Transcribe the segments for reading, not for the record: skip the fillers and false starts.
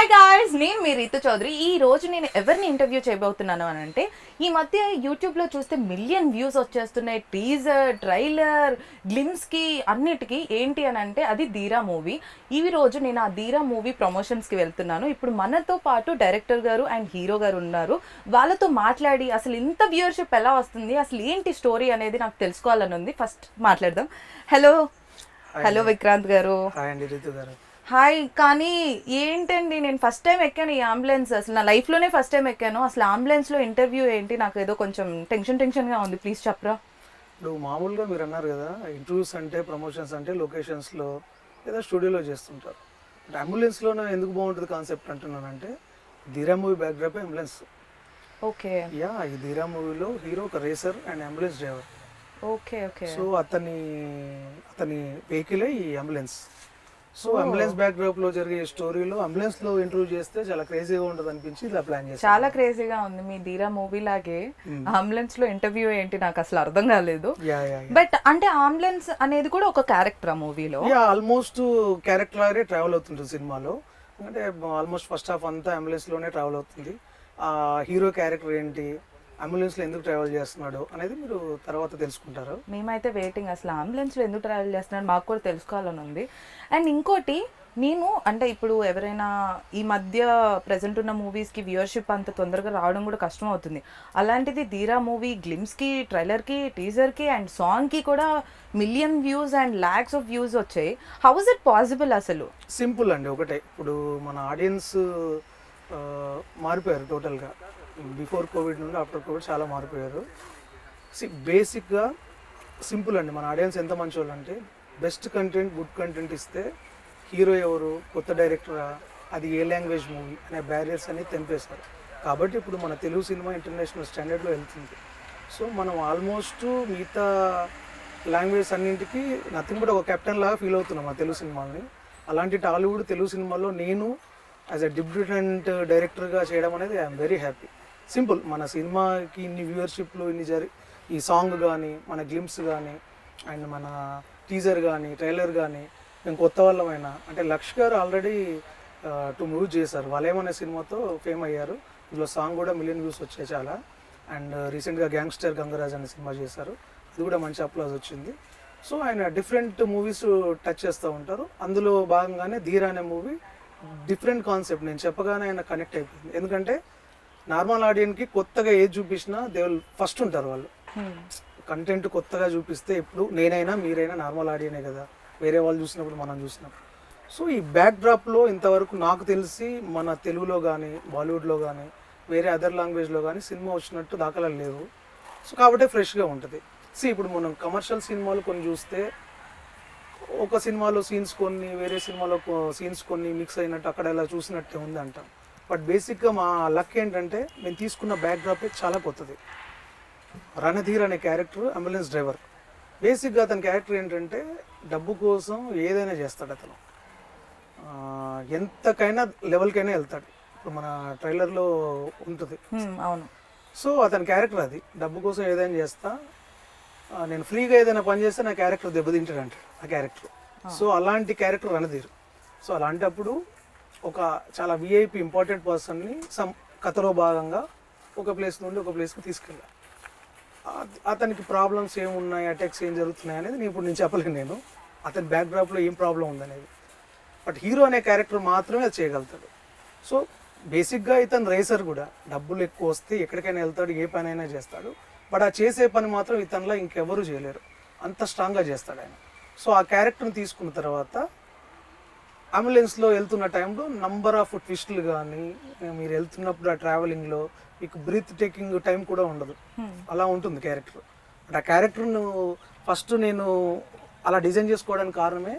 Hi guys, నేను మీ రీతు చౌదరి. ఈ రోజు నేను ఎవరిని ఇంటర్వ్యూ చేయబోతున్నాను అని అంటే, ఈ మధ్య యూట్యూబ్లో చూస్తే మిలియన్ వ్యూస్ వచ్చేస్తున్నాయి. టీజర్, ట్రైలర్, గ్లిమ్స్కి అన్నిటికీ ఏంటి అని అంటే అది ధీరా మూవీ. ఈ రోజు నేను ఆ ధీరా మూవీ ప్రమోషన్స్కి వెళ్తున్నాను. ఇప్పుడు మనతో పాటు డైరెక్టర్ గారు అండ్ హీరో గారు ఉన్నారు. వాళ్ళతో మాట్లాడి అసలు ఇంత వ్యూవర్షిప్ ఎలా వస్తుంది, అసలు ఏంటి స్టోరీ అనేది నాకు తెలుసుకోవాలని ఉంది. ఫస్ట్ మాట్లాడదాం. హలో విక్రాంత్ గారు. హాయ్. కానీ ఏంటండి, నేను ఫస్ట్ టైం ఎక్కాను ఈ అంబులెన్స్. అసలు నా లైఫ్లోనే ఫస్ట్ టైం ఎక్కాను. అసలు అంబులెన్స్లో ఇంటర్వ్యూ ఏంటి, నాకు ఏదో కొంచెం టెన్షన్గా ఉంది. ప్లీజ్ చెప్పరా. ఇప్పుడు మామూలుగా మీరు అన్నారు కదా, ఇంటర్వ్యూస్ అంటే ప్రమోషన్స్ అంటే లొకేషన్స్లో లేదా స్టూడియోలో చేస్తుంటారు. బట్ అంబులెన్స్లోనే ఎందుకు బాగుంటుంది కాన్సెప్ట్ అంటున్నానంటే, ధీరా మూవీ బ్యాక్డ్రాప్ అంబులెన్స్. ఓకే. ఈ ధీరా మూవీలో హీరో ఒక racer and ambulance driver. Okay. So అతని వెహికలే ఈ అంబులెన్స్. సో అంబులెన్స్ బ్యాక్డ్రాప్ లో జరిగే స్టోరీలో అంబులెన్స్ లో ఇంటర్వ్యూ చేస్తే చాలా క్రేజీగా ఉంటుంది అనిపించి ఇలా ప్లాన్ చేశాను. చాలా క్రేజీగా ఉంది. మీ ధీరా మూవీ లాగే అంబులెన్స్ లో ఇంటర్వ్యూ ఏంటి నాకు అసలు అర్థం కాలేదు. బట్ అంటే అంబులెన్స్ అనేది కూడా ఒక క్యారెక్టర్ ఆ మూవీలో. ఆల్మోస్ట్ క్యారెక్టర్ లాగే ట్రావెల్ అవుతుంది సినిమాలో. అంటే ఆల్మోస్ట్ ఫస్ట్ హాఫ్ అంతా అంబులెన్స్ లోనే ట్రావెల్ అవుతుంది. ఆ హీరో క్యారెక్టర్ ఏంటి, అంబులెన్స్ లో ఎందుకు ట్రావెల్ చేస్తున్నాడు అనేది మీరు తర్వాత తెలుసుకుంటారు. మేమైతే వెయిటింగ్, అసలు అంబులెన్స్ లో ఎందుకు ట్రావెల్ చేస్తున్నాడు మాకు కూడా తెలుసుకోవాలని ఉంది. అండ్ ఇంకోటి, నేను అంటే ఇప్పుడు ఎవరైనా ఈ మధ్య ప్రెజెంట్ ఉన్న మూవీస్కి వ్యూవర్షిప్ అంత తొందరగా రావడం కూడా కష్టం అవుతుంది. అలాంటిది ధీరా మూవీ గ్లిమ్స్కి, ట్రైలర్కి, టీజర్కి అండ్ సాంగ్కి కూడా million views and lakhs of views వచ్చాయి. How is it possible? అసలు సింపుల్ అండి, ఒకటే. ఇప్పుడు మన ఆడియన్స్ మారిపోయారు టోటల్గా. బిఫోర్ కోవిడ్ నుండి ఆఫ్టర్ కోవిడ్ చాలా మారిపోయారు. బేసిక్గా సింపుల్ అండి, మన ఆడియన్స్ ఎంత మంచి వాళ్ళు అంటే, బెస్ట్ కంటెంట్, గుడ్ కంటెంట్ ఇస్తే హీరో ఎవరు, కొత్త డైరెక్టరా, అది ఏ లాంగ్వేజ్ మూవీ అనే బ్యారియర్స్ అనేది తెంపేశారు. కాబట్టి ఇప్పుడు మన తెలుగు సినిమా ఇంటర్నేషనల్ స్టాండర్డ్లో వెళ్తుంది. సో మనం ఆల్మోస్ట్ మిగతా లాంగ్వేజ్ అన్నింటికి నథింగ్ బట్ ఒక కెప్టెన్ లాగా ఫీల్ అవుతున్నాం ఆ తెలుగు సినిమాని. అలాంటి టాలీవుడ్ తెలుగు సినిమాలో నేను యాజ్ అ డిబ్యూటెంట్ డైరెక్టర్గా చేయడం అనేది ఐఎమ్ వెరీ హ్యాపీ. సింపుల్, మన సినిమాకి ఇన్ని వ్యూవర్షిప్లు ఈ సాంగ్ కానీ, మన గ్లిమ్స్ కానీ, అండ్ మన టీజర్ కానీ, ట్రైలర్ కానీ, మేము కొత్త వాళ్ళమైనా అంటే లక్ష్ గారు ఆల్రెడీ 2 మూవీస్ చేశారు. వాళ్ళేమనే సినిమాతో ఫేమ్ అయ్యారు. ఇందులో సాంగ్ కూడా మిలియన్ వ్యూస్ వచ్చాయి చాలా. అండ్ రీసెంట్గా గ్యాంగ్స్టర్ గంగరాజ్ అనే సినిమా చేశారు, అది కూడా మంచి అప్లాజ్ వచ్చింది. సో ఆయన డిఫరెంట్ మూవీస్ టచ్ చేస్తూ ఉంటారు. అందులో భాగంగానే ధీరా అనే మూవీ డిఫరెంట్ కాన్సెప్ట్ నేను చెప్పగానే ఆయన కనెక్ట్ అయిపోయింది. ఎందుకంటే నార్మల్ ఆడియన్స్కి కొత్తగా ఏది చూపించినా దే విల్ ఫస్ట్ ఉంటారు వాళ్ళు. కంటెంట్ కొత్తగా చూపిస్తే ఇప్పుడు నేనైనా మీరైనా నార్మల్ ఆడియనే కదా, వేరే వాళ్ళు చూసినప్పుడు మనం చూసినప్పుడు. సో ఈ బ్యాక్డ్రాప్లో ఇంతవరకు నాకు తెలిసి మన తెలుగులో కానీ, బాలీవుడ్లో కానీ, వేరే అదర్ లాంగ్వేజ్లో కానీ సినిమా వచ్చినట్టు దాఖలాలు లేవు. సో కాబట్టి ఫ్రెష్గా ఉంటుంది. ఇప్పుడు మనం కమర్షియల్ సినిమాలు కొన్ని చూస్తే ఒక సినిమాలో సీన్స్ కొన్ని, వేరే సినిమాలో సీన్స్ కొన్ని మిక్స్ అయినట్టు అక్కడ ఇలా చూసినట్టే ఉంది అంటాం. బట్ బేసిక్గా మా లక్ ఏంటంటే, మేము తీసుకున్న బ్యాక్డ్రాపే చాలా కొత్తది. రణధీర్ అనే క్యారెక్టర్ అంబులెన్స్ డ్రైవర్. బేసిక్గా అతని క్యారెక్టర్ ఏంటంటే, డబ్బు కోసం ఏదైనా చేస్తాడు అతను. ఎంతకైనా లెవెల్కైనా వెళ్తాడు. ఇప్పుడు మన ట్రైలర్లో ఉంటుంది. అవును. సో అతని క్యారెక్టర్ అది, డబ్బు కోసం ఏదైనా చేస్తా, నేను ఫ్రీగా ఏదైనా పని చేస్తే నా క్యారెక్టర్ దెబ్బతింటాడు అంటాడు ఆ క్యారెక్టర్. సో అలాంటి క్యారెక్టర్ రణధీర్. సో అలాంటప్పుడు ఒక చాలా విఐపి ఇంపార్టెంట్ పర్సన్ని కథలో భాగంగా ఒక ప్లేస్ నుండి ఒక ప్లేస్కి తీసుకెళ్ళాలి. అతనికి ప్రాబ్లమ్స్ ఏమున్నాయి, అటాక్స్ ఏం జరుగుతున్నాయి అనేది నేను చెప్పలేను. నేను అతని బ్యాక్డ్రాప్లో ఏం ప్రాబ్లం ఉందనేది. బట్ హీరో అనే క్యారెక్టర్ మాత్రమే అది చేయగలుగుతాడు. సో బేసిక్గా ఇతను రేసర్ కూడా, డబ్బులు ఎక్కువ వస్తే ఎక్కడికైనా వెళ్తాడు, ఏ పని అయినా చేస్తాడు. బట్ ఆ చేసే పని మాత్రం ఇతనిలో ఇంకెవరూ చేయలేరు, అంత స్ట్రాంగ్గా చేస్తాడు ఆయన. సో ఆ క్యారెక్టర్ని తీసుకున్న తర్వాత అంబులెన్స్లో వెళ్తున్న టైంలో నంబర్ ఆఫ్ ట్విస్టులు కానీ, మీరు వెళ్తున్నప్పుడు ఆ ట్రావెలింగ్లో మీకు బ్రీత్ టేకింగ్ టైం కూడా ఉండదు, అలా ఉంటుంది క్యారెక్టర్. బట్ ఆ క్యారెక్టర్ను ఫస్ట్ నేను అలా డిజైన్ చేసుకోవడానికి కారణమే,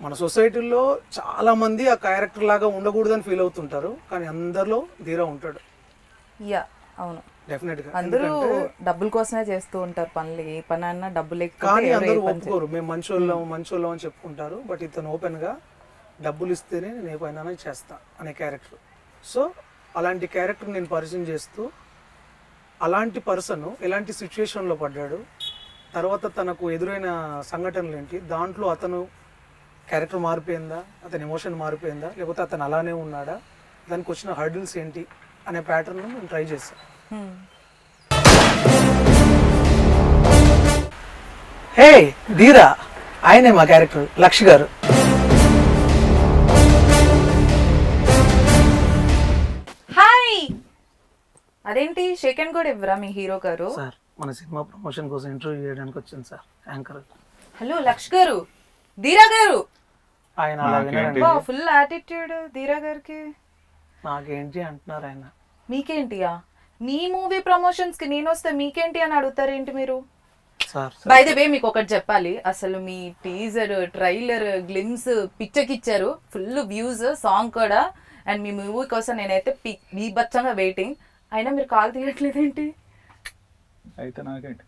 మన సొసైటీలో చాలామంది ఆ క్యారెక్టర్ లాగా ఉండకూడదని ఫీల్ అవుతుంటారు, కానీ అందరిలో ధీరా ఉంటాడు. అవును, డెఫినెట్గా. అందరూ డబ్బుల కోసమే చేస్తూ ఉంటారు పనులు, ఏ పని అన్నా డబ్బులు. కానీ అందరూ ఒప్పుకోరు, మేము మంచోళ్ళం అని చెప్పుకుంటారు. బట్ ఇతను ఓపెన్గా డబ్బులు ఇస్తేనే నేను ఏ పైన చేస్తా అనే క్యారెక్టర్. సో అలాంటి క్యారెక్టర్ నేను పరిచయం చేస్తూ, అలాంటి పర్సన్ ఎలాంటి సిచ్యువేషన్లో పడ్డాడు, తర్వాత తనకు ఎదురైన సంఘటనలు ఏంటి, దాంట్లో అతను క్యారెక్టర్ మారిపోయిందా, అతని ఎమోషన్ మారిపోయిందా, లేకపోతే అతను అలానే ఉన్నాడా, దానికి వచ్చిన హర్డిల్స్ ఏంటి అనే ప్యాటర్న్ నేను ట్రై చేశాను. హే ధీరా, ఆయనే మా క్యారెక్టర్ లక్ష్ గారు. హాయ్, అదేంటి షేక్ అండ్ కూడా ఇవ్వరా మీ హీరో గారు? సార్ మన సినిమా ప్రమోషన్ కోసం ఇంటర్వ్యూ చేయడానికి వచ్చింది సార్ యాంకర్. హలో లక్ష్ గారు, ధీరా గారు. ఆయన అలా వినారండి. ఫుల్ యాటిట్యూడ్ ధీరా గారికి. నాకేంటి అంటున్నారు ఆయన. మీకేంటియా? మీ మూవీ ప్రమోషన్స్ కి నేను వస్తే మీకేంటి అని అడుగుతారేంటి మీరు? సార్ బై ద వే మీకు ఒకటి చెప్పాలి, అసలు మీ టీజర్, ట్రైలర్, గ్లిమ్స్ పిచ్చకిచ్చారు, ఫుల్ వ్యూస్, సాంగ్ కూడా. అండ్ మీ మూవీ కోసం నేనైతే బీభత్సంగా వెయిటింగ్. అయినా మీరు కాల్ తీయట్లేదేంటి? అయితే నాకేంటి,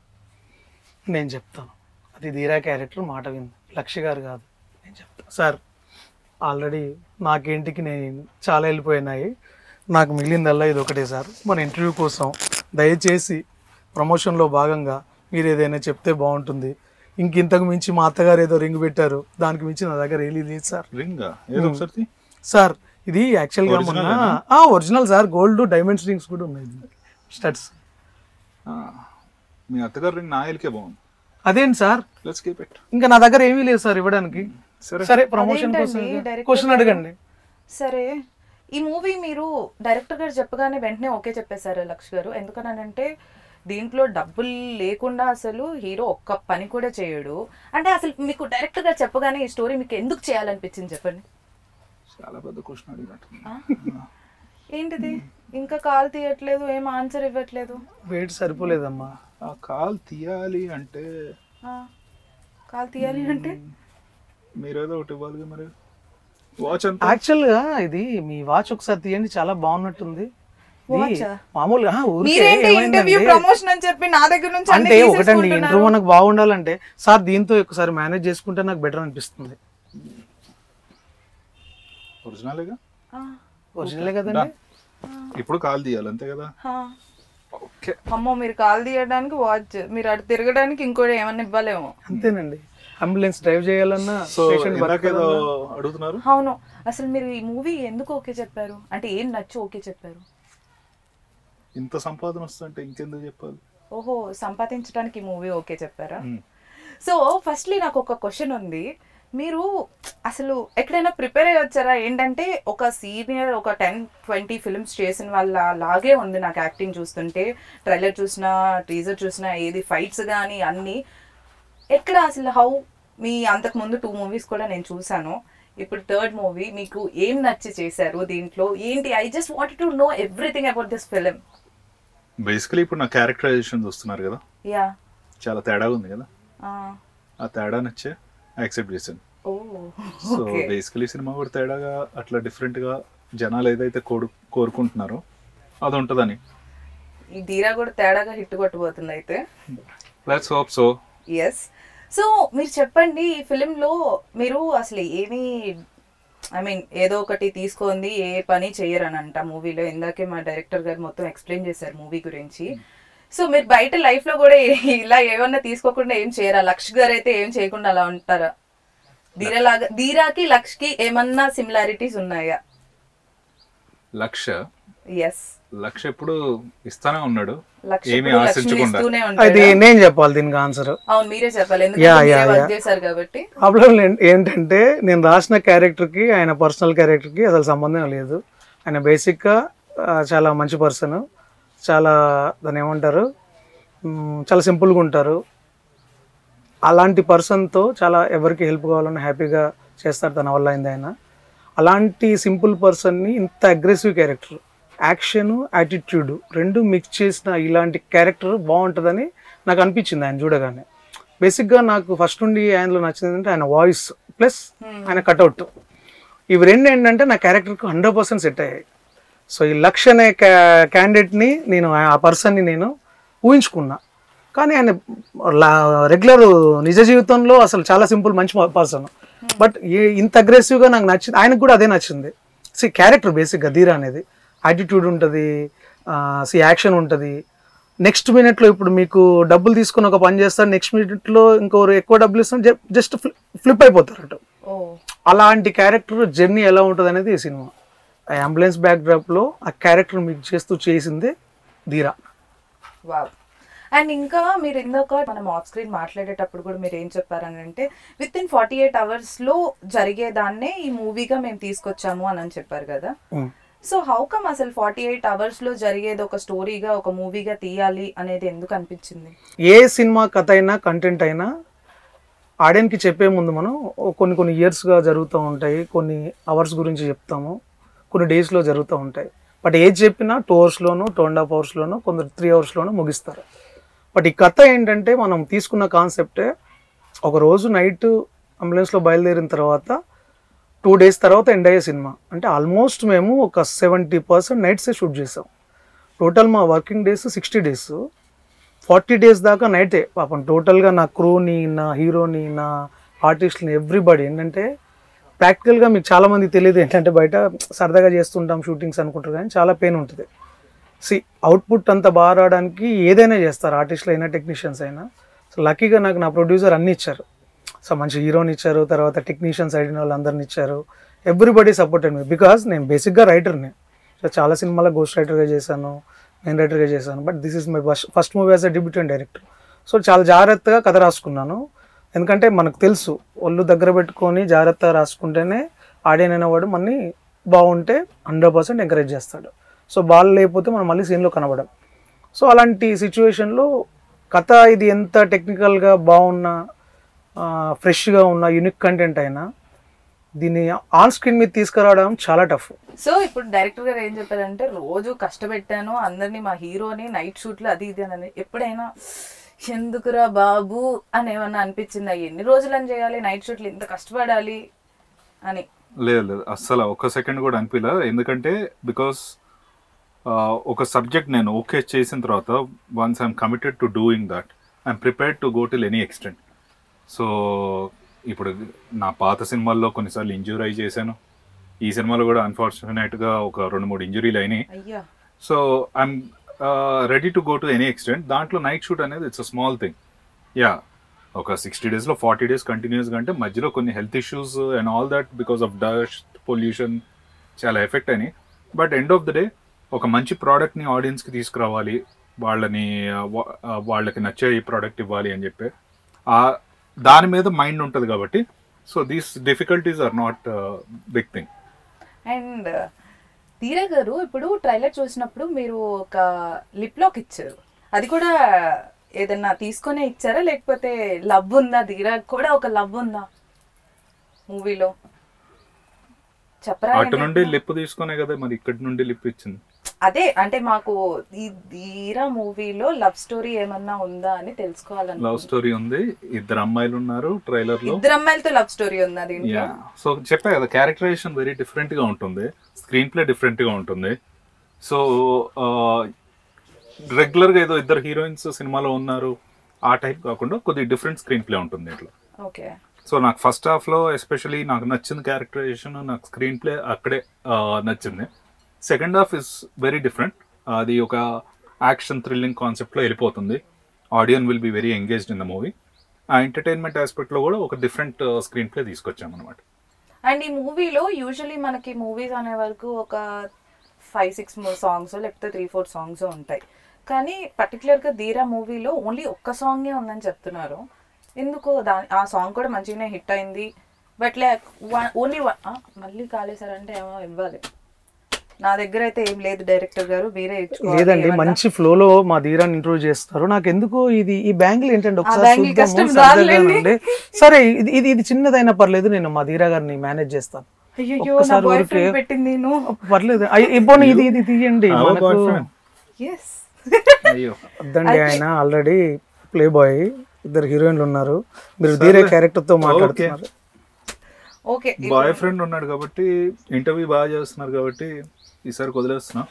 నేను చెప్తాను. అది ధీరా క్యారెక్టర్ మాట వింది, లక్ష గారు కాదు. నేను చెప్తాను సార్. ఆల్రెడీ నాకేంటికి నేను చాలా వెళ్ళిపోయినాయి. నాకు మిగిలిందల్లా ఇది ఒకటే సార్. మన ఇంటర్వ్యూ కోసం దయచేసి ప్రమోషన్లో భాగంగా మీరు ఏదైనా చెప్తే బాగుంటుంది. ఇంతకు మించి మా అత్తగారు ఏదో రింగ్ పెట్టారు, దానికి మించి నా దగ్గర ఏమీ లేదు సార్. రింగ్ ఏదో ఒకసారి సార్ ఇది యాక్చువల్గా మొన్న original sir, gold diamonds rings కూడా ఉన్నాయి, స్టడ్స్. మీ అత్తగారు రింగ్ నా ఏలికే బాగుంది. అదేంటి సార్, లెట్స్ కీప్ ఇట్. ఇంకా నా దగ్గర ఏమీ లేదు సార్ ఇవ్వడానికి. సరే ప్రమోషన్ కోసం క్వశ్చన్ అడగండి. సరే, ఈ మూవీ మీరు డైరెక్టర్ గారు చెప్పగానే వెంటనే ఓకే చెప్పేశారు లక్ష్ గారు. ఎందుకనంటే దీంట్లో డబ్బులు లేకుండా అసలు హీరో ఒక్క పని కూడా చేయడు. అంటే అసలు మీకు డైరెక్టర్ గారు చెప్పగానే ఈ స్టోరీ మీకు ఎందుకు చేయాలనిపించింది చెప్పండి? చాలా పెద్ద క్వశ్చన్ అడిగినట్టు. ఏంటిది, ఇంకా కాల్ తీయట్లేదు, ఏం ఆన్సర్ ఇవ్వట్లేదు? వెయిట్ సరిపోలేదమ్మా. ఆ కాల్ తీయాలి అంటే మీరేదో ఒకటి ఇవ్వాలి మరి. వాచ్ అంతా యాక్చువల్గా ఇది మీ వాచ్ ఒకసారి తీయండి, చాలా బాగున్నట్టుంది. మామూలుగా ప్రమోషన్ అని చెప్పి నా దగ్గర నుంచి అంటే ఒకటండి, ఇంటర్వ్యూ మనకు బాగుండాలంటే సార్ దీంతో ఒకసారి మేనేజ్ చేసుకుంటే నాకు బెటర్ అనిపిస్తుంది. ఒరిజినలేగా, ఒరిజినలే కదండి. ఇప్పుడు కాల్ తీయాలి అంతే కదా. ఓకే అమ్మో, మీరు కాల్ తీయడానికి వాచ్, మీరు అటు తిరగడానికి ఇంకోటి ఏమన్నా ఇవ్వలేమో. అంతేనండి, అంబులెన్స్ డ్రైవ్ చేయాలన్నా. అడుగుతున్నారు. అవును, అసలు మీరు ఈ మూవీ ఎందుకు ఓకే చెప్పారు? అంటే ఏం నచ్చి ఓకే చెప్పారు? ఇంత సంపాదన వస్తుంటే ఇంకెందుకు చెప్పాలి. ఓహో, సంపాదించడానికి ఈ మూవీ ఓకే చెప్పారా? సో ఫస్ట్లీ నాకు ఒక క్వశ్చన్ ఉంది. మీరు అసలు ఎక్కడైనా ప్రిపేర్ అయ్యి వచ్చారా? ఏంటంటే ఒక సీనియర్, ఒక 10-20 ఫిల్మ్స్ చేసిన వాళ్ళ లాగే ఉంది నాకు యాక్టింగ్ చూస్తుంటే. ట్రైలర్ చూసినా, టీజర్ చూసినా, ఏది ఫైట్స్ కానీ అన్నీ. ఎక్కడ అసలు హౌ మీ అంతకుముందు 2 మూవీస్ కూడా నేను చూసాను, ఇప్పుడు 3rd మూవీ. మీకు ఏం నచ్చి చేశారు దీంట్లో ఏంటి? I just wanted to know everything about this film. Basically ఇప్పుడు నా క్యారెక్టరైజేషన్ చూస్తున్నారు కదా, యా చాలా తేడాగా ఉంది కదా. ఆ తేడా నచ్చే యాక్సెప్ట్ చేశాను. సో బేసికలీ సినిమా కూడా తేడాగా, అట్లా డిఫరెంట్ గా జనాలు ఏదైతే కోరుకుంటున్నారో అది ఉంటుందని. ఈ ధీరా కూడా తేడాగా హిట్ కొట్టబోతుంది అయితే. Let's hope so. Yes. So మీరు చెప్పండి, ఈ ఫిలింలో మీరు అసలు ఏమీ, ఐ మీన్ ఏదో ఒకటి తీసుకుంది, ఏ పని చెయ్యరనంట మూవీలో. ఇందాకే మా డైరెక్టర్ గారు మొత్తం ఎక్స్ప్లెయిన్ చేశారు మూవీ గురించి. సో మీరు బయట లైఫ్ లో కూడా ఇలా ఏమన్నా తీసుకోకుండా ఏం చేయరా? లక్ష్ గారు అయితే ఏం చేయకుండా అలా ఉంటారా? ధీరాకి లక్ష్ కి ఏమన్నా సిమిలారిటీస్ ఉన్నాయా? లక్ష ఎప్పుడు ఇస్తానే ఉన్నాడు, లక్ష్ ఏమీ ఆశించకుండా. అది నేను చెప్పాలి దీనికి ఆన్సర్. అవును, మీరే చెప్పాలి, ఎందుకంటే చేశారు కాబట్టి. ప్రాబ్లం ఏంటంటే నేను రాసిన క్యారెక్టర్ కి, ఆయన పర్సనల్ క్యారెక్టర్ కి అసలు సంబంధం లేదు. ఆయన బేసిక్ గా చాలా మంచి పర్సన్, చాలా దాన్ని ఏమంటారు, చాలా సింపుల్గా ఉంటారు. అలాంటి పర్సన్తో చాలా ఎవరికి హెల్ప్ కావాలన్నా హ్యాపీగా చేస్తారు, తన వల్ల అయింది ఆయన. అలాంటి సింపుల్ పర్సన్ని ఇంత అగ్రెసివ్ క్యారెక్టర్, యాక్షన్, యాటిట్యూడ్ రెండు మిక్స్ చేసిన ఇలాంటి క్యారెక్టర్ బాగుంటుందని నాకు అనిపించింది ఆయన చూడగానే. బేసిక్గా నాకు ఫస్ట్ నుండి ఆయనలో నచ్చింది అంటే ఆయన వాయిస్ ప్లస్ ఆయన కట్అవుట్. ఇవి రెండు ఏంటంటే నా క్యారెక్టర్కి 100% సెట్ అయ్యాయి. సో ఈ లక్ష్ అనే క్యాండిడేట్ని నేను, ఆ పర్సన్ని నేను ఊహించుకున్నా. కానీ ఆయన రెగ్యులర్ నిజ జీవితంలో అసలు చాలా సింపుల్ మంచి పర్సన్. బట్ ఇంత అగ్రెసివ్గా నాకు నచ్చింది, ఆయనకు కూడా అదే నచ్చింది. క్యారెక్టర్ బేసిక్గా ధీరా అనేది యాటిట్యూడ్ ఉంటుంది, యాక్షన్ ఉంటుంది. నెక్స్ట్ మినిట్లో ఇప్పుడు మీకు డబ్బులు తీసుకుని ఒక పని చేస్తారు, నెక్స్ట్ మినిట్లో ఇంకోరు ఎక్కువ డబ్బులు ఇస్తాను జస్ట్ ఫ్లిప్ అయిపోతారు అటు. అలాంటి క్యారెక్టర్ జర్నీ ఎలా ఉంటుంది అనేది ఈ సినిమా. ఆ అంబులెన్స్ బ్యాక్డ్రాప్లో ఆ క్యారెక్టర్ మిక్స్ చేస్తూ చేసిందే ధీరా. వావ్. అండ్ ఇంకా మీరు ఇందాక మనం ఆఫ్ స్క్రీన్ మాట్లాడేటప్పుడు కూడా మీరు ఏం చెప్పారని అంటే విత్ ఇన్ 48 hours జరిగేదాన్నే ఈ మూవీగా మేము తీసుకొచ్చాము అని చెప్పారు కదా. సో హౌ కమ్ అసలు 48 hours జరిగేది ఒక స్టోరీగా ఒక మూవీగా తీయాలి అనేది ఎందుకు అనిపించింది? ఏ సినిమా కథ అయినా కంటెంట్ అయినా ఆడియన్స్కి చెప్పే ముందు మనం కొన్ని ఇయర్స్గా జరుగుతూ ఉంటాయి, కొన్ని అవర్స్ గురించి చెప్తాము, కొన్ని డేస్లో జరుగుతూ ఉంటాయి. బట్ ఏది చెప్పినా 2 hours, 2.5 hours, కొందరు 3 hours ముగిస్తారు. బట్ ఈ కథ ఏంటంటే మనం తీసుకున్న కాన్సెప్టే ఒక రోజు నైట్ అంబులెన్స్లో బయలుదేరిన తర్వాత 2 days తర్వాత ఎండ్ అయ్యే సినిమా. అంటే ఆల్మోస్ట్ మేము ఒక 70% నైట్సే షూట్ చేసాం. టోటల్ మా వర్కింగ్ డేస్ 60 days, 40 days దాకా నైటే. పాపం టోటల్గా నా క్రూని, నా హీరోని, నా ఆర్టిస్ట్ని, ఎవ్రీబడి ఏంటంటే ప్రాక్టికల్గా మీకు చాలామందికి తెలియదు ఏంటంటే బయట సరదాగా చేస్తుంటాం షూటింగ్స్ అనుకుంటారు, కానీ చాలా పెయిన్ ఉంటుంది. అవుట్పుట్ అంతా బాగా రావడానికి ఏదైనా చేస్తారు, ఆర్టిస్టులు అయినా టెక్నీషియన్స్ అయినా. సో లక్కీగా నాకు నా ప్రొడ్యూసర్ అన్నీ ఇచ్చారు. సో మంచి హీరోని ఇచ్చారు, తర్వాత టెక్నీషియన్స్ అయిన వాళ్ళు అందరిని ఇచ్చారు. ఎవ్రీబడి సపోర్టెడ్ మీ, బికాజ్ నేను బేసిక్గా రైటర్ని. సో చాలా సినిమాలో గోస్ట్ రైటర్గా చేశాను, మెయిన్ రైటర్గా చేశాను. But this is my first movie as a debutante director. So చాలా జాగ్రత్తగా కథ రాసుకున్నాను. ఎందుకంటే మనకు తెలుసు ఒళ్ళు దగ్గర పెట్టుకొని జాగ్రత్తగా రాసుకుంటేనే ఆడియన్ అనేవాడు మనని బాగుంటే 100% ఎంకరేజ్ చేస్తాడు. సో బాల్ లేకపోతే మనం మళ్ళీ సీన్లో కనబడం. సో అలాంటి సిచ్యువేషన్లో కథ ఇది ఎంత టెక్నికల్గా బాగున్నా, ఫ్రెష్గా ఉన్న యూనిక్ కంటెంట్ అయినా దీన్ని ఆన్ స్క్రీన్ మీద తీసుకురావడం చాలా టఫ్. సో ఇప్పుడు డైరెక్టర్ గారు ఏం చెప్పారంటే రోజు కష్టపెట్టాను అందరినీ, మా హీరోని నైట్ షూట్లు అది ఇది అని. ఎప్పుడైనా ఎందుకురా బాబు అని ఏమన్నా అనిపించిందా? ఎన్ని రోజులని చేయాలి నైట్ షూట్లు, ఇంత కష్టపడాలి అని? లేదు అస్సలు ఒక్క సెకండ్ కూడా అనిపించలే. ఎందుకంటే బికాస్ ఒక సబ్జెక్ట్ నేను ఓకే చేసిన తర్వాత once I'm committed to doing that, I'm prepared to go till any extent. So ఇప్పుడు నా పాత సినిమాల్లో కొన్నిసార్లు ఇంజూరీ అయి చేశాను, ఈ సినిమాలో కూడా అన్ఫార్చునేట్గా ఒక 2-3 ఇంజురీలు అయినాయి. So I'm ready to go to any extent. దాంట్లో నైట్ షూట్ అనేది it's a small thing. Yeah, ఒక 60 days 40 days కంటిన్యూస్గా అంటే మధ్యలో కొన్ని health issues and all that because of dust pollution చాలా ఎఫెక్ట్ అయినాయి. But end of the day ఒక మంచి ప్రోడక్ట్ని ఆడియన్స్కి తీసుకురావాలి, వాళ్ళకి నచ్చే ఈ ప్రోడక్ట్ ఇవ్వాలి అని చెప్పి దాని మీద మైండ్ ఉంటుంది కాబట్టి. So these difficulties are not big thing. And Dheera garu ఇప్పుడు ట్రైలర్ చూసినప్పుడు మీరు ఒక లిప్ లాక్ ఇచ్చారు, అది కూడా ఏదన్నా తీసుకొనే ఇచ్చారా లేకపోతే లవ్ ఉందా? ధీరా కూడా ఒక లవ్ ఉందా మూవీలో చెప్పరా? అటు నుండి లిప్ తీసుకునే కదా మరి ఇక్కడి నుండి లిప్ ఇచ్చింది. అదే అంటే మాకు ఈ ధీరా మూవీలో లవ్ స్టోరీ ఏమన్నా ఉందా అని తెలుసుకోవాలని. లవ్ స్టోరీ ఉంది, 2 అమ్మాయిలు ఉన్నారు ట్రైలర్ లో. 2 అమ్మాయిలతో లవ్ స్టోరీ ఉందా దీంట్లో? సో చెప్పా కదా, క్యారెక్టరైజేషన్ వెరీ డిఫరెంట్ గా ఉంటుంది, స్క్రీన్ ప్లే డిఫరెంట్ గా ఉంటుంది. సో రెగ్యులర్ గా ఏదో 2 హీరోయిన్స్ సినిమాలో ఉన్నారు ఆ టైప్ కాకుండా కొద్దిగా డిఫరెంట్ స్క్రీన్ ప్లే ఉంటుంది ఇట్లా. ఓకే. సో నాకు ఫస్ట్ హాఫ్ లో ఎస్పెషల్లీ నాకు నచ్చింది క్యారెక్టరైజేషన్, నాకు స్క్రీన్ ప్లే అక్కడే నచ్చింది. Second half is very different, అది ఒక యాక్షన్ థ్రిల్లింగ్ కాన్సెప్ట్లో వెళ్ళిపోతుంది. Audience will be very engaged in the movie. ఆ ఎంటర్టైన్మెంట్ ఆస్పెక్ట్లో కూడా ఒక డిఫరెంట్ స్క్రీన్ ప్లే తీసుకొచ్చాం అనమాట. అండ్ ఈ మూవీలో యూజువలీ మనకి మూవీస్ అనే వరకు ఒక 5-6 సాంగ్స్ లేకపోతే 3-4 సాంగ్స్ ఉంటాయి, కానీ పర్టికులర్గా ధీరా మూవీలో ఓన్లీ ఒక్క సాంగే ఉందని చెప్తున్నారు. ఎందుకు? ఆ సాంగ్ కూడా మంచిగానే హిట్ అయింది, బట్ లైక్ ఓన్లీ మళ్ళీ కాలేసారంటే ఏమో ఇవ్వాలి. నా దగ్గర అయితే ఏం లేదు డైరెక్టర్ గారు, మీరే ఇచ్చుకోవాలి. లేదండి, మంచి ఫ్లోలో మా ధీరాన్ని ఇంట్రొడ్యూస్ చేస్తారు. నాకు ఎందుకు ఈ బ్యాంగిల్ ఏంటంటే ఒకసారి సరే, ఇది చిన్నదైనా పర్లేదు, నేను మా ధీరా గారిని మేనేజ్ చేస్తాను. పర్లేదు, ఇది తీయండి. వద్దండి, ఆయన ఆల్రెడీ ప్లే బాయ్, 2 హీరోయిన్లు ఉన్నారు, మీరు ధీరా క్యారెక్టర్ తో మాట్లాడుతున్నారు. బాయ్ ఫ్రెండ్ ఉన్నాడు కాబట్టి ఇంటర్వ్యూ బాగా చేస్తున్నారు కాబట్టి ఈసారి వదిలేస్తున్నా.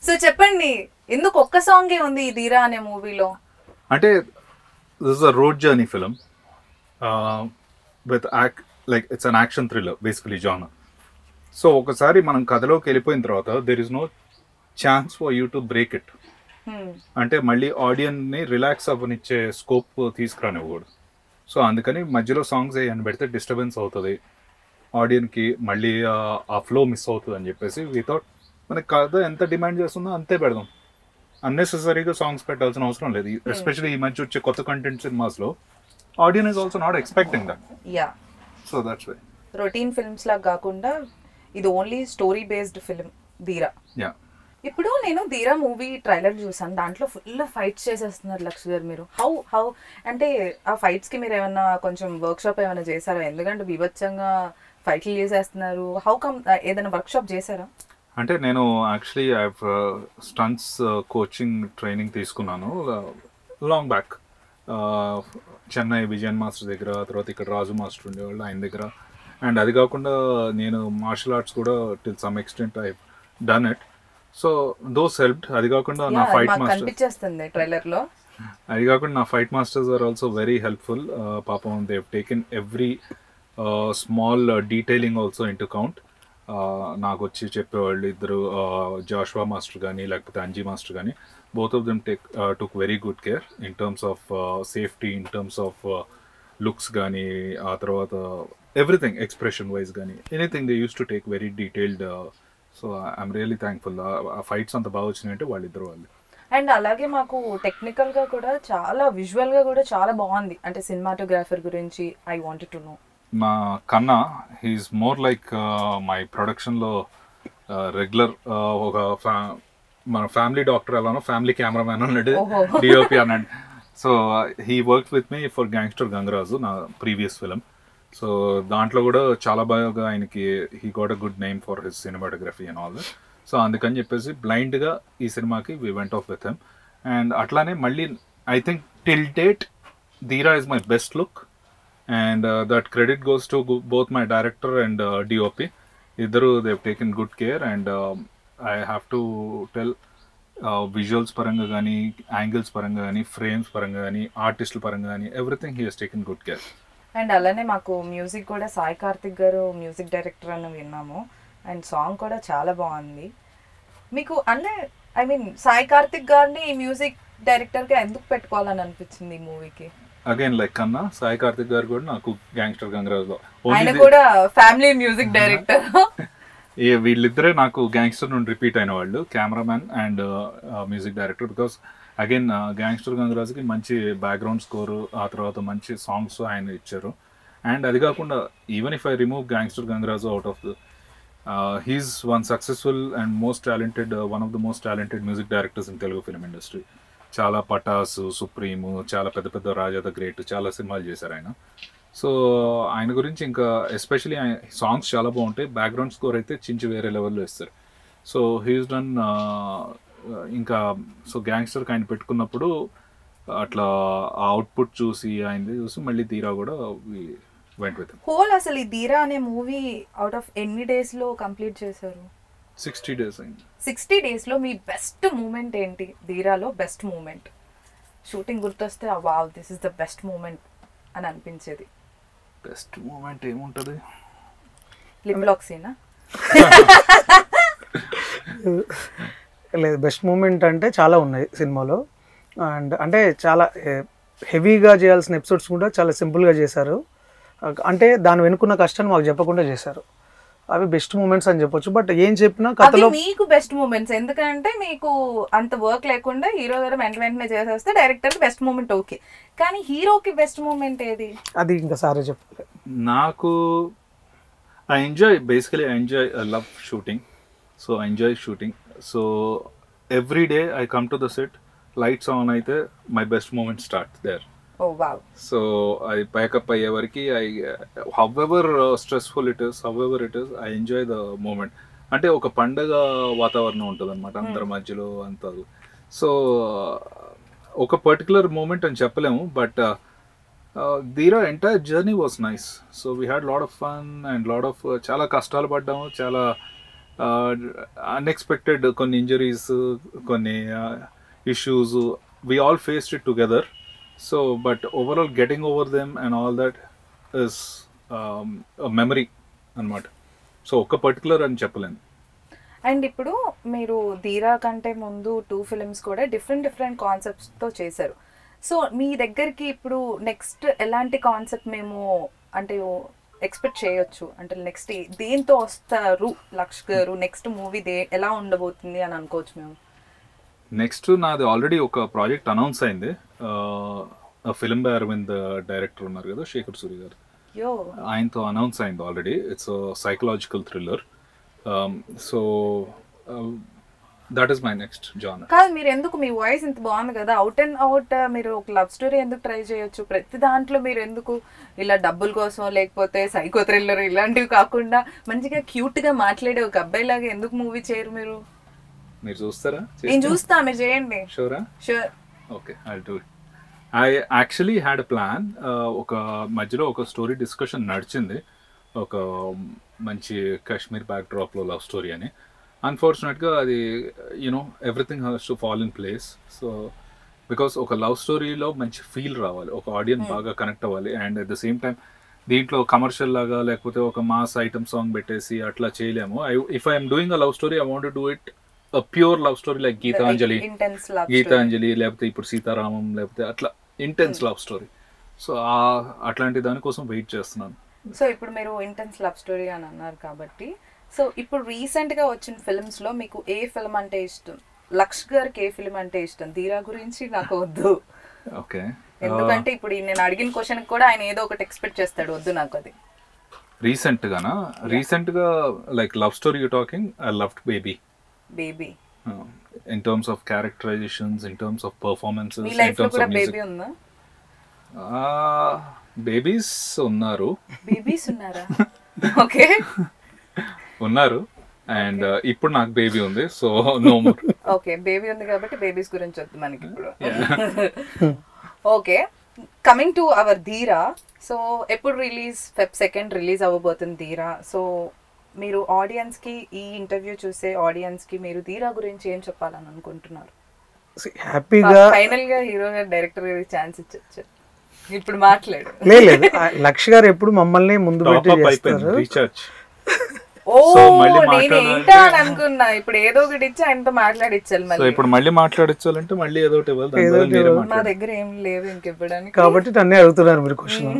సో చెప్పండి, ఎందుకు ఒక్క సాంగే ఉంది ఈ ధీరా అనే మూవీలో? అంటే this is a road journey film with like it's an action thriller basically genre. So ఒకసారి మనం కథలోకి వెళ్ళిపోయిన తర్వాత there is no chance for you to break it. అంటే మళ్ళీ ఆడియన్ని రిలాక్స్ అవ్వనిచ్చే స్కోప్ తీసుకురానివ్వకూడదు. సో అందుకని మధ్యలో సాంగ్స్ ఏమైనా పెడితే డిస్టర్బెన్స్ అవుతుంది, ఆడియన్కి మళ్ళీ ఆ ఫ్లో మిస్ అవుతుంది అని చెప్పేసి వితౌట్ మనకి కథ ఎంత డిమాండ్ చేస్తుందో అంతే పెడదాం. అన్నెసెసరీగా సాంగ్స్ పెట్టాల్సిన అవసరం లేదు. ఎస్పెషల్లీ ఈ మధ్య వచ్చే కొత్త కంటెంట్ సినిమాస్లో audience is also not expecting that. So that's why routine films లాగా కాకుండా ఇది ఓన్లీ స్టోరీ బేస్డ్ ఫిల్మ్ ధీరా. ఇప్పుడు నేను ధీరా మూవీ ట్రైలర్ చూసాను, దాంట్లో ఫుల్ ఫైట్స్ చేసేస్తున్నారు లక్ష గారు. మీరు హౌ అంటే ఆ ఫైట్స్కి మీరు ఏమన్నా కొంచెం వర్క్షాప్ ఏమైనా చేశారా? ఎందుకంటే బీభత్సంగా ఫైట్లు చేసేస్తున్నారు. హౌ కమ్ ఏదైనా వర్క్షాప్ చేశారా? అంటే నేను actually I stunts coaching training తీసుకున్నాను long back, Chennai Vijayan master దగ్గర, తర్వాత ఇక్కడ రాజు మాస్టర్ ఉండేవాళ్ళు ఆయన దగ్గర. అండ్ అది కాకుండా నేను మార్షల్ ఆర్ట్స్ కూడా till some extent I done it. So those helped. అది కాకుండా నా fight masters are also very helpful. పాపం they have taken every small detailing also into count. నాకు వచ్చి చెప్పేవాళ్ళు ఇద్దరు, జాషువా మాస్టర్ కానీ లేకపోతే అంజీ మాస్టర్ కానీ, both of them took very good care in terms of safety, in terms of looks కానీ, ఆ తర్వాత ఎవ్రీథింగ్ ఎక్స్ప్రెషన్ వైజ్ కానీ anything they use to take very detailed. So I'm really thankful. ఆ fights అంత బాగా వచ్చినాయంటే వాళ్ళిద్దరు వాళ్ళు. అండ్ అలాగే మాకు టెక్నికల్గా కూడా చాలా, విజువల్గా కూడా చాలా బాగుంది. అంటే సినిమాటోగ్రాఫర్ గురించి ఐ వాంటెడ్ టు నో. మా కన్నా హీఈస్ మోర్ లైక్ మై ప్రొడక్షన్లో రెగ్యులర్ ఒక మన ఫ్యామిలీ డాక్టర్ ఎలానో ఫ్యామిలీ కెమెరామ్యాన్ అన్నాడు, డిఓపి అన్నాడు. So he work with me for gangster Gangaraju, నా ప్రీవియస్ ఫిలిం. సో దాంట్లో కూడా చాలా బాగా ఆయనకి he got a good name for his cinematography and all that. So అందుకని చెప్పేసి బ్లైండ్గా ఈ సినిమాకి we went off with him. And అట్లానే మళ్ళీ I think till date Dheera is my best look. And that credit goes to both my director and DOP. Iddaru they've taken good care, and I have to tell visuals paranga gaani, angles paranga gaani, frames paranga gaani, artist paranga gaani, everything he has taken good care. And alane maku music kuda Sai Karthik garu music director అని విన్నాము, and song కూడా చాలా బాగుంది. మీకు అంటే I mean Sai Karthik గారిని music director గా ఎందుకు పెట్టుకోవాలని అనిపించింది ఈ మూవీకి? అగైన్ లైక్ కన్నా సాయి కార్తిక్ గారు కూడా నాకు గ్యాంగ్స్టర్ గంగరాజ్లో ఆయన కూడా ఫ్యామిలీ మ్యూజిక్ డైరెక్టర్. వీళ్ళిద్దరే నాకు గ్యాంగ్స్టర్ నుండి రిపీట్ అయిన వాళ్ళు, cameraman and music director. Because again gangster గంగరాజ్కి మంచి బ్యాక్గ్రౌండ్ స్కోరు, ఆ తర్వాత మంచి సాంగ్స్ ఆయన ఇచ్చారు. అండ్ అది కాకుండా even if I remove gangster Gangaraju out of the he's one successful and most talented, one of the most talented music directors in Telugu film industry. చాలా పటాసు, సుప్రీము, చాలా పెద్ద పెద్ద రాజా ద గ్రేట్, చాలా సినిమాలు చేశారు ఆయన. సో ఆయన గురించి ఇంకా ఎస్పెషలీ ఆయన సాంగ్స్ చాలా బాగుంటాయి, బ్యాక్గ్రౌండ్ స్కోర్ అయితే చించి వేరే లెవెల్లో ఇస్తారు. సో హీస్ డన్ ఇంకా. సో గ్యాంగ్స్టర్కి ఆయన పెట్టుకున్నప్పుడు అట్లా ఆ అవుట్పుట్ చూసి ఆయనది చూసి మళ్ళీ ధీరా కూడా వెంట్ విత్ హోల్. అసలు ఈ ధీరా అనే మూవీ అవుట్ ఆఫ్ ఎన్ని డేస్లో కంప్లీట్ చేశారు? 60 days అయింది. 60 daysలో మీ బెస్ట్ మూమెంట్ ఏంటి? ధీరాలో బెస్ట్ మూమెంట్ షూటింగ్ గుర్తొస్తే wow this is the best moment అని అనిపించేది. బెస్ట్ మూమెంట్ ఏముంటుంది? లిప్ లాక్ సీనా? లేదు, బెస్ట్ మూమెంట్ అంటే చాలా ఉన్నాయి సినిమాలో. అండ్ అంటే చాలా హెవీగా చేయాల్సిన ఎపిసోడ్స్ కూడా చాలా సింపుల్గా చేశారు. అంటే దాని వెనుకున్న కష్టాన్ని మాకు చెప్పకుండా చేశారు. అవి బెస్ట్ మూమెంట్స్ అని చెప్పొచ్చు. బట్ ఏం చెప్పినా కథలో మీకు బెస్ట్ మూమెంట్స్, ఎందుకంటే మీకు అంత వర్క్ లేకుండా హీరో గారు వెంటనే చేసేస్తే డైరెక్టర్ బెస్ట్ మూమెంట్ ఓకే, కానీ హీరోకి బెస్ట్ మూమెంట్ ఏది? అది ఇంకా సారే చెప్పాలి. నాకు I enjoy, basically I enjoy, I love shooting. So I enjoy shooting. So every day I come to the set, lights on అయితే my best moment start there. So అది ప్యాకప్ అయ్యే వరకు however stressful it is, however it is, I enjoy the moment. అంటే ఒక పండగ వాతావరణం ఉంటుంది అనమాట అందరి మధ్యలో అంతా. సో ఒక పర్టికులర్ మూమెంట్ అని చెప్పలేము, బట్ ధీరా entire journey was nice. So we had lot of fun and lot of, చాలా కష్టాలు పడ్డాము, చాలా అన్ఎక్స్పెక్టెడ్ కొన్ని ఇంజరీస్, కొన్ని issues, we all faced it together. So but overall getting over them and all that is a memory అన్నమాట. So ఒక particular అని చెప్పలేను. అండ్ ఇప్పుడు మీరు ధీరా కంటే ముందు 2 ఫిల్మ్స్ కూడా డిఫరెంట్ కాన్సెప్ట్స్తో చేశారు. సో మీ దగ్గరికి ఇప్పుడు నెక్స్ట్ ఎలాంటి కాన్సెప్ట్ మేము అంటే ఎక్స్పెక్ట్ చేయొచ్చు, అంటే నెక్స్ట్ దేంతో వస్తారు లక్ష్ గారు, నెక్స్ట్ మూవీ ఎలా ఉండబోతుంది అని అనుకోవచ్చు మేము? నెక్స్ట్ నాది ఆల్రెడీ ఒక ప్రాజెక్ట్ అనౌన్స్ అయింది. ఫిల్మ్ బై అరవింద్ డైరెక్టర్ ఉన్నారు కదా, శేఖర్ సూరి గారు, ఆయనతో అనౌన్స్ అయింది already. It's psychological thriller. So that is my next genre. కాదు, మీరు ఎందుకు, మీ వాయిస్ ఇంత బాగుంది కదా, అవుట్ అండ్ అవుట్ మీరు ఒక లవ్ స్టోరీ ఎందుకు ట్రై చేయొచ్చు? ప్రతి దాంట్లో మీరు ఎందుకు ఇలా డబ్బుల కోసం లేకపోతే సైకో థ్రిల్లర్ ఇలాంటివి కాకుండా మంచిగా క్యూట్ గా మాట్లాడే ఒక అబ్బాయి లాగా ఎందుకు మూవీ చేయరు మీరు? మీరు చూస్తారా? నేను చూస్తా, మీరు చేయండి. షూరా? Sure. Okay, I'll do it. I actually had plan. ఒక మధ్యలో ఒక స్టోరీ డిస్కషన్ నడిచింది, ఒక మంచి కాశ్మీర్ బ్యాక్ డ్రాప్లో లవ్ స్టోరీ అని. అన్ఫార్చునేట్గా అది everything has to fall in place. So because ఒక లవ్ స్టోరీలో మంచి ఫీల్ రావాలి, ఒక ఆడియన్స్ బాగా కనెక్ట్ అవ్వాలి, and at the same time దీంట్లో కమర్షియల్ లాగా లేకపోతే ఒక మాస్ ఐటమ్ సాంగ్ పెట్టేసి అట్లా చేయలేము. If I'm doing a love story, I want to do it pure love story like Geethanjali లేకపోతే ఇప్పుడు సీతారామం, లేకపోతే అట్లా ఇంటెన్స్ లవ్ స్టోరీ. సో అట్లాంటి దానికోసం వెయిట్ చేస్తున్నాను. సో ఇప్పుడు మీరు ఇంటెన్స్ లవ్ స్టోరీ అని అన్నారు కాబట్టి, సో ఇప్పుడు రీసెంట్ గా వచ్చిన ఫిల్మ్స్ లో మీకు ఏ ఫిల్మ్ అంటే ఇష్టం? లక్ష్ గారికి ఏ ఫిల్మ్ అంటే ఇష్టం? ధీరా గురించి నాకు వద్దు. ఓకే, ఎందుకంటే ఇప్పుడు నేను అడిగిన క్వశ్చన్ కూడా ఆయన ఏదో ఒకటి ఎక్స్పెక్ట్ చేస్తాడు, వద్దు నాకు అది. రీసెంట్ గా like love story you talking, I loved baby. In terms of characterizations, in terms of performances, in terms of music. Baby unna? Babies unnaru. Babies unnara? Okay. Unnaru, and ippudu నాకు baby ఉంది, so no more. Okay, baby ఉంది కాబట్టి babies గురించి వద్దు మనకి ఇప్పుడు. Okay, coming to our Dheera. So ఎప్పుడు release? Feb 2nd release అవ్వబోతుంది ధీరా. సో మీరు ఆడియన్స్ కి, ఈ ఇంటర్వ్యూ చూసే ఆడియన్స్ కి మీరు ధీరా గురించి ఏం చెప్పాలని అనుకుంటున్నారు? హ్యాపీగా ఫైనల్ గా హీరో గారు, డైరెక్టర్ గారికి ఛాన్స్ ఇచ్చొచ్చు, ఇప్పుడు మాట్లాడు. లేదు, లక్ష్ గారు ఎప్పుడు మమ్మల్ని ముందు పెట్టి చేస్తారు. రీఛార్జ్. ఓ, నేను ఏంటా అని అనుకున్నా, ఇప్పుడు ఏదో ఒకటి ఇచ్చి ఆయనతో మాట్లాడిచ్చాలి. సో ఇప్పుడు మళ్ళీ మాట్లాడించాలంటే మళ్ళీ ఏదో ఒకటి ఇవ్వాలి. మా దగ్గర ఏం లేదు ఇంకివ్వడానికి, కాబట్టి నన్నే అడుగుతున్నారు మీరు క్వశ్చన్.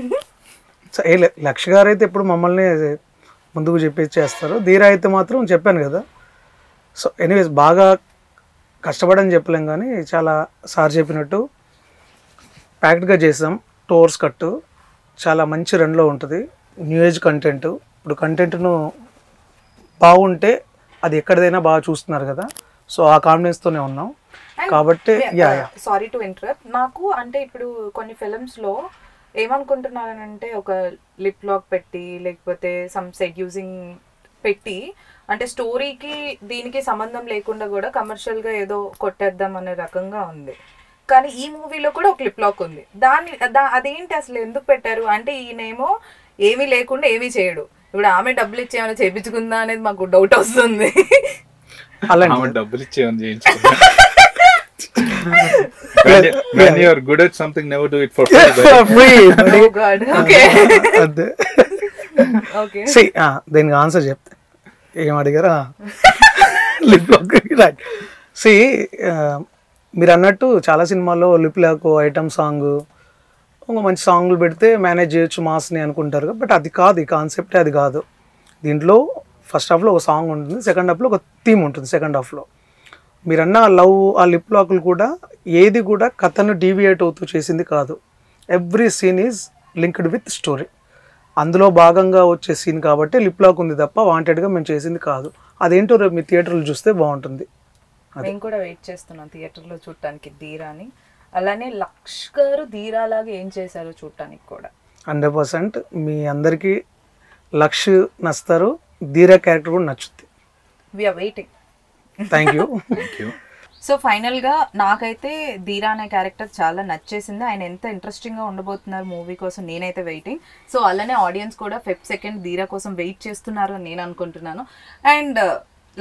లక్ష్ గారు అయితే ఎప్పుడు మమ్మల్ని ముందుకు చెప్పేసి చేస్తారు. ధీరా అయితే మాత్రం చెప్పాను కదా. సో ఎనీవేస్, బాగా కష్టపడని చెప్పలేం, కానీ చాలా సార్ చెప్పినట్టు ప్యాక్డ్గా చేసాం. 2 hours కట్టు చాలా మంచి రన్లో ఉంటుంది. New age content. ఇప్పుడు కంటెంట్ను బాగుంటే అది ఎక్కడిదైనా బాగా చూస్తున్నారు కదా, సో ఆ కాన్ఫిడెన్స్తోనే ఉన్నాం. కాబట్టి సారీ టు ఇంటరప్ట్, నాకు అంటే ఇప్పుడు కొన్ని ఫిలిమ్స్ లో ఏమనుకుంటున్నారనంటే ఒక లిప్ లాక్ పెట్టి లేకపోతే సమ్ సెడ్యూసింగ్ పెట్టి, అంటే స్టోరీకి దీనికి సంబంధం లేకుండా కూడా కమర్షియల్ గా ఏదో కొట్టేద్దాం అనే రకంగా ఉంది. కానీ ఈ మూవీలో కూడా ఒక లిప్ లాక్ ఉంది. అదేంటి అసలు, ఎందుకు పెట్టారు? అంటే ఈయనేమో ఏమీ లేకుండా ఏమీ చేయడు, ఇప్పుడు ఆమె డబ్బులు ఇచ్చి ఏమైనా చేయించుకుందా అనేది మాకు డౌట్ వస్తుంది. డబ్బులు ఇచ్చేమని చేయించుకుందా? When you are good at something, never do it for free. Oh God. Okay. Okay. See, దీనికి ఆన్సర్ చెప్తా. ఏం అడిగారా? Lip lock. రైట్. సి, మీరు అన్నట్టు చాలా సినిమాల్లో లిప్ లాక్, ఐటమ్ సాంగ్, ఒక మంచి సాంగ్లు పెడితే మేనేజ్ చేయొచ్చు మాస్ని అనుకుంటారు. బట్ అది కాదు, ఈ కాన్సెప్టే అది కాదు. దీంట్లో ఫస్ట్ హాఫ్లో ఒక సాంగ్ ఉంటుంది, సెకండ్ హాఫ్లో ఒక థీమ్ ఉంటుంది. సెకండ్ హాఫ్లో మీరన్న లవ్, ఆ లిప్ లాక్లు కూడా ఏది కూడా కథను డీవియేట్ అవుతూ చేసింది కాదు. Every scene is linked with story. అందులో భాగంగా వచ్చే సీన్ కాబట్టి లిప్ లాక్ ఉంది తప్ప వాంటెడ్గా మేము చేసింది కాదు. అదేంటో రేపు మీ థియేటర్లో చూస్తే బాగుంటుంది. మేము కూడా వెయిట్ చేస్తున్నాం థియేటర్లో చూడటానికి ధీరాని. అలానే లక్ష్ గారు ధీరాలాగా ఏం చేశారో చూడటానికి కూడా 100% మీ అందరికీ లక్ష్ నచ్చుతారు, ధీరా క్యారెక్టర్ కూడా నచ్చుద్ది. We are waiting. Thank you. So ఫైనల్గా నాకైతే ధీరా అనే క్యారెక్టర్ చాలా నచ్చేసింది. ఆయన ఎంత ఇంట్రెస్టింగ్గా ఉండబోతున్నారు మూవీ కోసం, నేనైతే వెయిటింగ్. సో అలానే ఆడియన్స్ కూడా Feb 2nd ధీరా కోసం వెయిట్ చేస్తున్నారు అని నేను అనుకుంటున్నాను. అండ్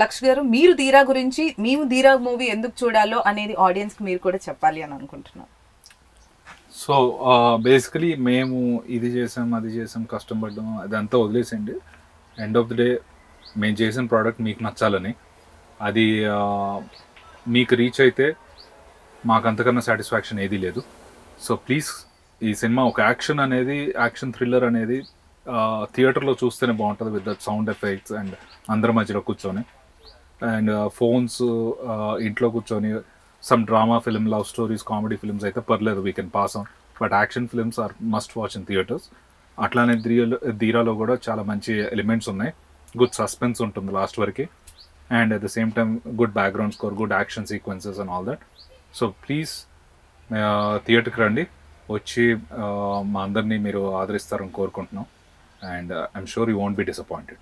లక్ష్ గారు, మీరు ధీరా గురించి, మేము ధీరా మూవీ ఎందుకు చూడాలో అనేది ఆడియన్స్కి మీరు కూడా చెప్పాలి అని అనుకుంటున్నాను. సో బేసికలీ మేము ఇది చేసాం, అది చేసాం, కష్టపడ్డాం, అదంతా వదిలేసండి. ఎండ్ ఆఫ్ ది డే మేము చేసిన ప్రోడక్ట్ మీకు నచ్చాలని, అది మీకు రీచ్ అయితే మాకు అంతకన్నా సాటిస్ఫాక్షన్ ఏదీ లేదు. సో ప్లీజ్ ఈ సినిమా ఒక యాక్షన్ థ్రిల్లర్ అనేది థియేటర్లో చూస్తేనే బాగుంటుంది with the sound effects and అందరి మధ్యలో కూర్చొని. అండ్ ఫోన్స్ ఇంట్లో కూర్చొని some drama film, love stories, comedy films అయితే పర్లేదు, we can pass on. But action films are must watch in theatres. అట్లానే ధీరాలో కూడా చాలా మంచి ఎలిమెంట్స్ ఉన్నాయి. గుడ్ సస్పెన్స్ ఉంటుంది లాస్ట్ వరకు, and at the same time good background score, good action sequences and all that. So please థియేటర్కి రండి, వచ్చి మా అందరినీ మీరు ఆదరిస్తారని కోరుకుంటున్నాం. And I'm sure you won't be disappointed.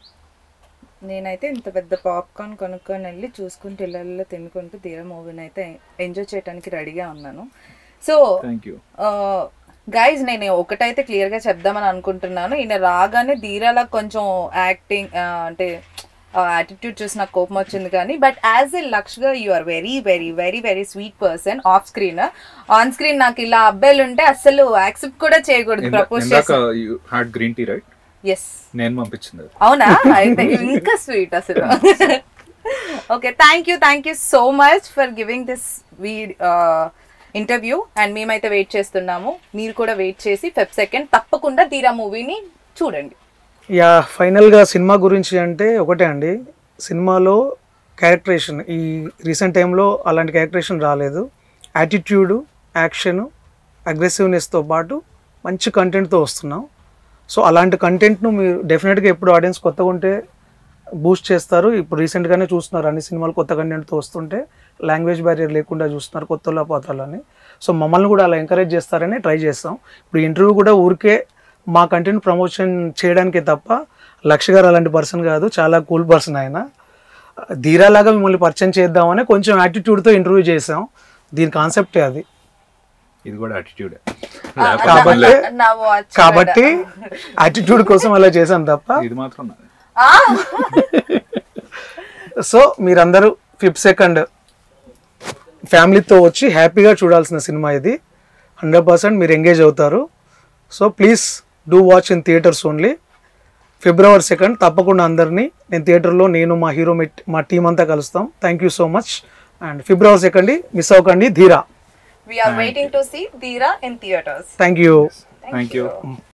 నేనైతే ఇంత పెద్ద పాప్కార్న్ కొనుక్కొని వెళ్ళి చూసుకుంటూ ఇళ్ళల్లో తినుకుంటూ ధీరా మూవీని అయితే ఎంజాయ్ చేయడానికి రెడీగా ఉన్నాను. సో థ్యాంక్ యూ గైజ్, నేను ఒకటైతే క్లియర్గా చెప్దామని అనుకుంటున్నాను. ఈయన రాగానే ధీరాలా కొంచెం యాక్టింగ్ అంటే యాటిట్యూడ్ చూసి నాకు కోపం వచ్చింది, కానీ బట్ యాజ్ ఎ లక్ష్గా you are very very very very sweet person off screen. On screen నాకు ఇలా అబ్బాయిలు ఉంటే అసలు యాక్సెప్ట్ కూడా చేయకూడదు. Propose had green tea right? Yes, నేను పంపించింది. అవునా? అయితే ఇంకా స్వీట్ అసలు. Okay, thank you so much for giving this interview. And మేమైతే వెయిట్ చేస్తున్నాము, మీరు కూడా వెయిట్ చేసి Feb 2 తప్పకుండా ధీరా మూవీని చూడండి. యా, ఫైనల్గా సినిమా గురించి అంటే ఒకటే అండి, సినిమాలో క్యారెక్టరేషన్ ఈ రీసెంట్ టైంలో అలాంటి క్యారెక్టరేషన్ రాలేదు. యాటిట్యూడు, యాక్షను, అగ్రెసివ్నెస్తో పాటు మంచి కంటెంట్తో వస్తున్నాం. సో అలాంటి కంటెంట్ను మీరు డెఫినెట్గా ఎప్పుడు ఆడియన్స్ కొత్తగా ఉంటే బూస్ట్ చేస్తారు. ఇప్పుడు రీసెంట్గానే చూస్తున్నారు అన్ని సినిమాలు కొత్త కంటెంట్తో వస్తుంటే, లాంగ్వేజ్ బ్యారియర్ లేకుండా చూస్తున్నారు కొత్తలో పాత్రలని. సో మమ్మల్ని కూడా అలా ఎంకరేజ్ చేస్తారని ట్రై చేస్తాం. ఇప్పుడు ఇంటర్వ్యూ కూడా ఊరికే మా కంటెంట్ ప్రమోషన్ చేయడానికే తప్ప లక్ష గారు అలాంటి పర్సన్ కాదు, చాలా కూల్ పర్సన్ ఆయన. ధీరాలాగా మిమ్మల్ని పరిచయం చేద్దామని కొంచెం యాటిట్యూడ్తో ఇంటర్వ్యూ చేసాం. దీని కాన్సెప్టే అది. ఇది కూడా యాటిట్యూడ్ కాబట్టి యాటిట్యూడ్ కోసం అలా చేసాం తప్ప. ఇది మాత్రం సో మీరందరూ Feb 2 ఫ్యామిలీతో వచ్చి హ్యాపీగా చూడాల్సిన సినిమా ఇది. 100% మీరు ఎంగేజ్ అవుతారు. So please do watch in theatres only. February 2 తప్పకుండా అందరినీ నేను థియేటర్లో, నేను మా హీరో మా టీం అంతా కలుస్తాం. Thank you so much. And February 2 miss అవ్వకండి ధీరా. We are waiting to see Dheera in theaters. Thank you. Thank you.